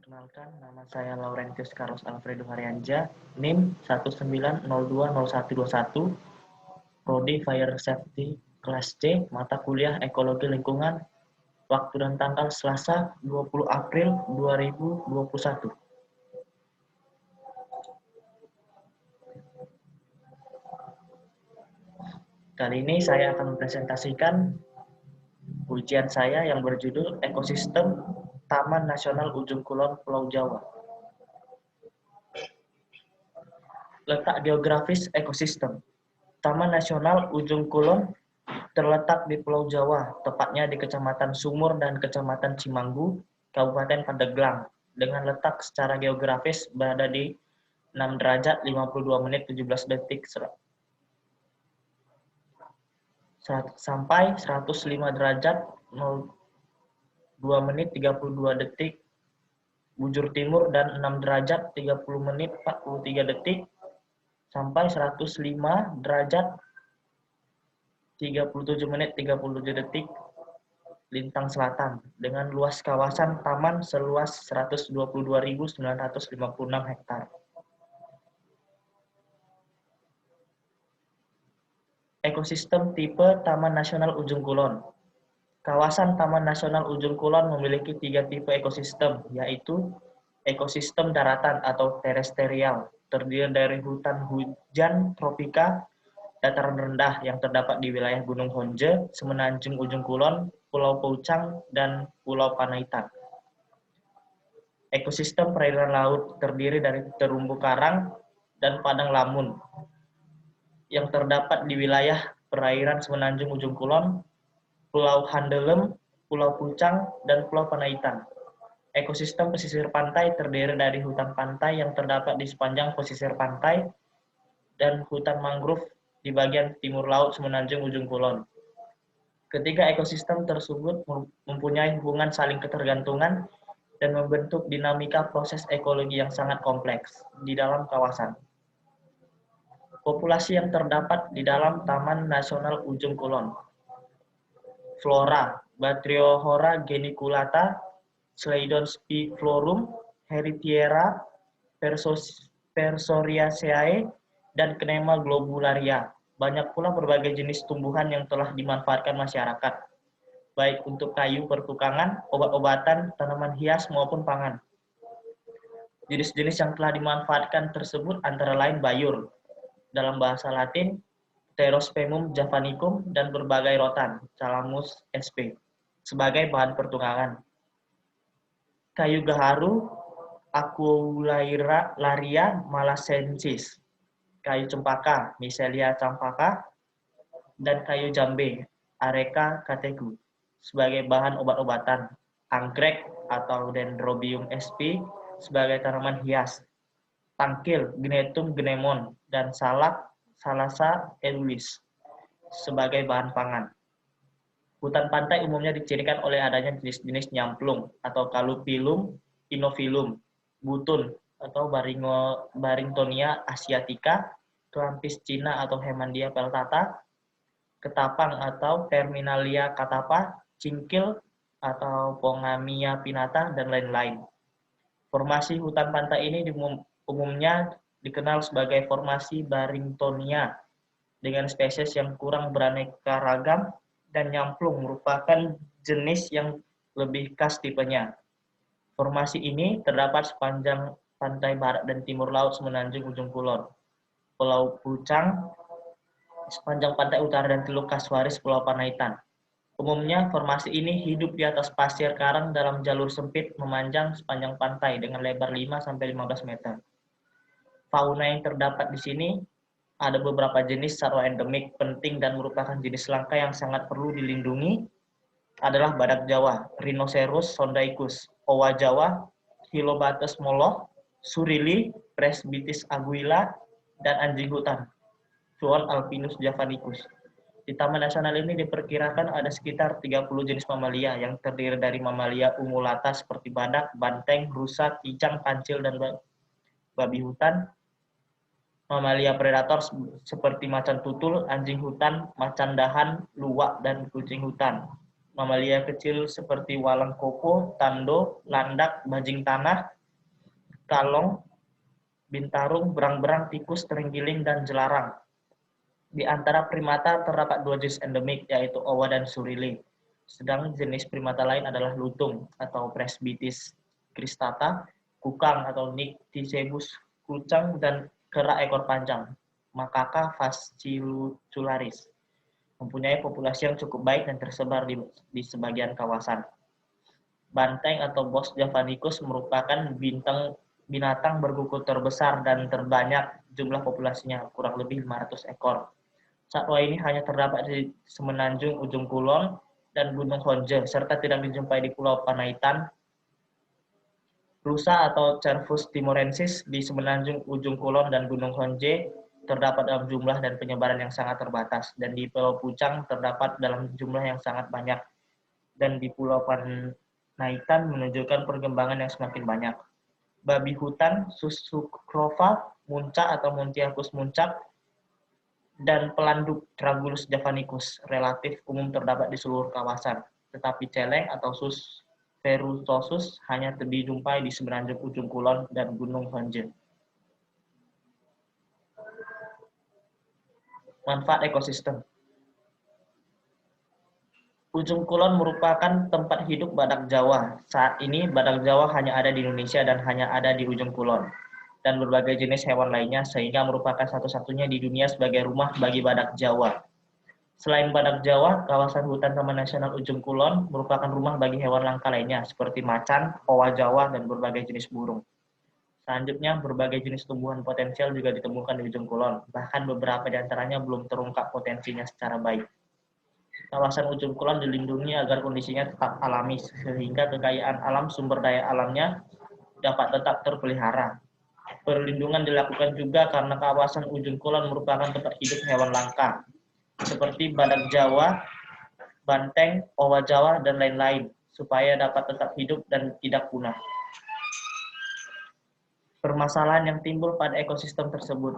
Perkenalkan, nama saya Laurentius Carlos Alfredo Haryanja, NIM 190201121, Prodi Fire Safety Kelas C, mata kuliah Ekologi Lingkungan, waktu dan tanggal Selasa 20 April 2021. Kali ini saya akan mempresentasikan ujian saya yang berjudul Ekosistem Taman Nasional Ujung Kulon Pulau Jawa. Letak geografis ekosistem. Taman Nasional Ujung Kulon terletak di Pulau Jawa, tepatnya di Kecamatan Sumur dan Kecamatan Cimanggu, Kabupaten Pandeglang, dengan letak secara geografis berada di 6 derajat 52 menit 17 detik sampai 105 derajat 02 menit 32 detik bujur timur dan 6 derajat 30 menit 43 detik sampai 105 derajat 37 menit 37 detik lintang selatan dengan luas kawasan taman seluas 122.956 hektar. Ekosistem tipe Taman Nasional Ujung Kulon. Kawasan Taman Nasional Ujung Kulon memiliki 3 tipe ekosistem, yaitu ekosistem daratan atau terestrial, terdiri dari hutan hujan tropika, dataran rendah yang terdapat di wilayah Gunung Honje, Semenanjung Ujung Kulon, Pulau Poucang, dan Pulau Panaitan. Ekosistem perairan laut terdiri dari terumbu karang dan padang lamun yang terdapat di wilayah perairan Semenanjung Ujung Kulon, Pulau Handelem, Pulau Pucang, dan Pulau Panaitan. Ekosistem pesisir pantai terdiri dari hutan pantai yang terdapat di sepanjang pesisir pantai dan hutan mangrove di bagian timur laut Semenanjung Ujung Kulon. Ketiga ekosistem tersebut mempunyai hubungan saling ketergantungan dan membentuk dinamika proses ekologi yang sangat kompleks di dalam kawasan. Populasi yang terdapat di dalam Taman Nasional Ujung Kulon. Flora, Batriohora geniculata, Slaydon spiflorum, Heritiera, Persoriaceae, dan Cnema globularia. Banyak pula berbagai jenis tumbuhan yang telah dimanfaatkan masyarakat, baik untuk kayu pertukangan, obat-obatan, tanaman hias, maupun pangan. Jenis-jenis yang telah dimanfaatkan tersebut antara lain bayur, dalam bahasa Latin, Pterospemum javanicum, dan berbagai rotan, Calamus sp. sebagai bahan pertukangan. Kayu gaharu, Aculearia malacensis, kayu cempaka, Michelia campaka, dan kayu jambe, Areca categu, sebagai bahan obat-obatan. Anggrek atau Dendrobium sp. sebagai tanaman hias. Tangkil, Gnetum gnemon, dan salak, Salasa edulis, sebagai bahan pangan. Hutan pantai umumnya dicirikan oleh adanya jenis-jenis nyamplung atau Calophyllum, Inophyllum, butun atau Barringtonia asiatica, Clampis Cina atau Hemandia peltata, ketapang atau Terminalia catapa, cingkil atau Pongamia pinnata, dan lain-lain. Formasi hutan pantai ini umumnya dikenal sebagai formasi Barringtonia dengan spesies yang kurang beraneka ragam dan nyamplung merupakan jenis yang lebih khas tipenya. Formasi ini terdapat sepanjang pantai barat dan timur laut Semenanjung Ujung Kulon, Pulau Pucang, sepanjang pantai utara dan Teluk Kasuaris Pulau Panaitan. Umumnya formasi ini hidup di atas pasir karang dalam jalur sempit memanjang sepanjang pantai dengan lebar 5-15 meter. Fauna yang terdapat di sini ada beberapa jenis satwa endemik penting dan merupakan jenis langka yang sangat perlu dilindungi adalah badak Jawa, Rhinoceros sondaicus, owa Jawa, Hylobates moloch, surili, Presbytis aguila, dan anjing hutan, Suon alpinus javanicus. Di Taman Nasional ini diperkirakan ada sekitar 30 jenis mamalia yang terdiri dari mamalia ungulata seperti badak, banteng, rusa, kijang, kancil, dan babi hutan, mamalia predator seperti macan tutul, anjing hutan, macan dahan, luwak, dan kucing hutan. Mamalia kecil seperti walang koko, tando, landak, bajing tanah, kalong, bintarung, berang-berang, tikus, terenggiling, dan jelarang. Di antara primata terdapat 2 jenis endemik, yaitu owa dan surile. Sedang jenis primata lain adalah lutung atau Presbytis cristata, kukang atau Nycticebus kucang, dan kera ekor panjang, Macaca fascicularis. Mempunyai populasi yang cukup baik dan tersebar di sebagian kawasan. Banteng atau Bos javanicus merupakan binatang berkuku terbesar dan terbanyak jumlah populasinya, kurang lebih 500 ekor. Satwa ini hanya terdapat di semenanjung ujung kulon dan Gunung Honje, serta tidak dijumpai di Pulau Panaitan. Rusa atau Cervus timorensis di semenanjung ujung kulon dan Gunung Honje terdapat dalam jumlah dan penyebaran yang sangat terbatas, dan di Pulau Pucang terdapat dalam jumlah yang sangat banyak, dan di Pulau Panaitan menunjukkan perkembangan yang semakin banyak. Babi hutan, Susukrofa muncak atau Muntiacus muncak, dan pelanduk Tragulus javanicus relatif umum terdapat di seluruh kawasan, tetapi celeng atau Sus verrucosus hanya dijumpai di semenanjung ujung kulon dan Gunung Honje. Manfaat ekosistem. Ujung Kulon merupakan tempat hidup badak Jawa. Saat ini badak Jawa hanya ada di Indonesia dan hanya ada di Ujung Kulon, dan berbagai jenis hewan lainnya, sehingga merupakan satu-satunya di dunia sebagai rumah bagi badak Jawa. Selain badak Jawa, kawasan hutan Taman Nasional Ujung Kulon merupakan rumah bagi hewan langka lainnya seperti macan, owa Jawa, dan berbagai jenis burung. Selanjutnya, berbagai jenis tumbuhan potensial juga ditemukan di Ujung Kulon, bahkan beberapa di antaranya belum terungkap potensinya secara baik. Kawasan Ujung Kulon dilindungi agar kondisinya tetap alami, sehingga kekayaan alam sumber daya alamnya dapat tetap terpelihara. Perlindungan dilakukan juga karena kawasan Ujung Kulon merupakan tempat hidup hewan langka, seperti badak Jawa, banteng, owa Jawa, dan lain-lain, supaya dapat tetap hidup dan tidak punah. Permasalahan yang timbul pada ekosistem tersebut.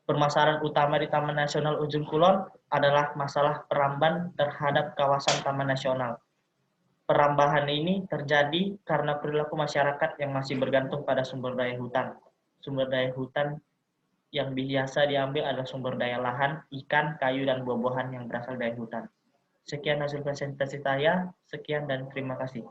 Permasalahan utama di Taman Nasional Ujung Kulon adalah masalah peramban terhadap kawasan Taman Nasional. Perambahan ini terjadi karena perilaku masyarakat yang masih bergantung pada sumber daya hutan. Sumber daya hutan yang biasa diambil adalah sumber daya lahan, ikan, kayu, dan buah-buahan yang berasal dari hutan. Sekian hasil presentasi saya, sekian dan terima kasih.